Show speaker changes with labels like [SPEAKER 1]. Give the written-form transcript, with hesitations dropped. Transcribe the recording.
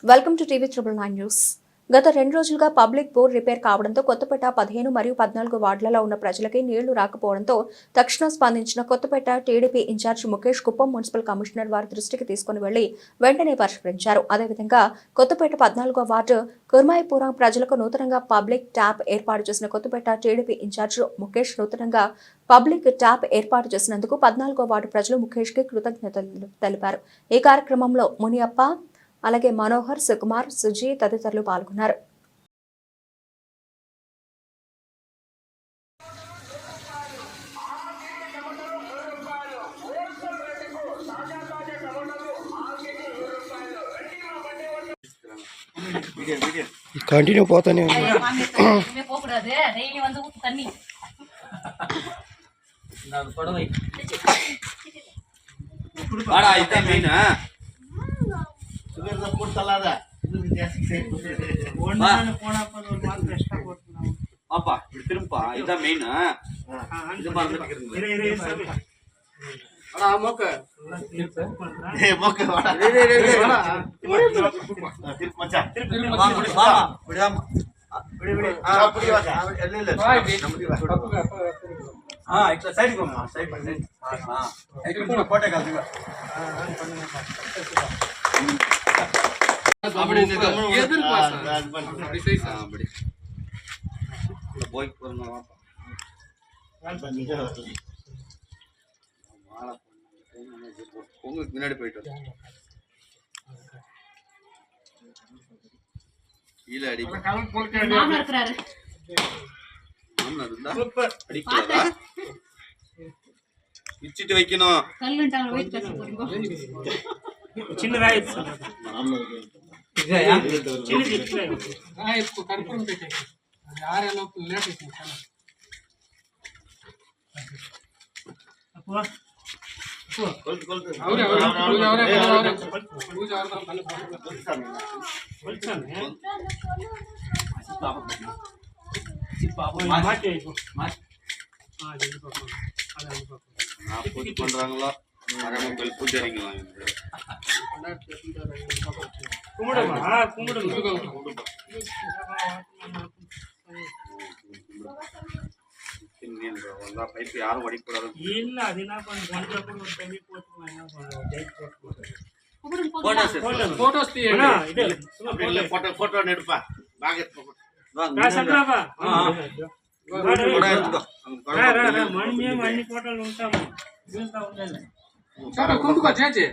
[SPEAKER 1] Welcome to TV 999 news. గత 2 రోజులుగా public bore repair కావడంతో కొత్తపేట 15 మరియు 14 వార్డులలో ఉన్న ప్రజలకి నీళ్లు రాకపోవడంతో తక్షణం స్పందించిన Kothapeta TDP incharge Mukesh Kuppam municipal commissioner వారి దృష్టికి తీసుకుని వెళ్లి వెంటనే పరిష్కరించారు. అదేవిధంగా కొత్తపేట 14వ వార్డు కుర్మాయిపురం ప్రజలకు నూతనంగా పబ్లిక్ ట్యాప్ ఏర్పాటు చేసిన కొత్తపేట టీడీపీ ఇన్ఛార్జ్ ముఖేష్ నూతనంగా పబ్లిక్ ట్యాప్ ఏర్పాటు చేసినందుకు 14వ వార్డు ప్రజలు ముఖేష్ కి కృతజ్ఞతలు తెలిపారు. ఈ కార్యక్రమంలో మునియప్ప, అలాగే మనోహర్, సుకుమార్, సుజీ తదితరులు పాల్గొన్నారు.
[SPEAKER 2] కంటిన్యూ పోతానే
[SPEAKER 3] ఇట్లా సైడ్ కోటే కాదు முன்னாடி போயிட்டு கீழே இச்சிட்டு வைக்கணும். பண்றாங்களோ பூஜாரிங்களா பைப் யாரும் வடிக்கூடாது. இல்ல அது என்ன போட்டோ எடுப்பா అన్ని ఫోటోలు ఉంటాము. కుంటుకో చేసి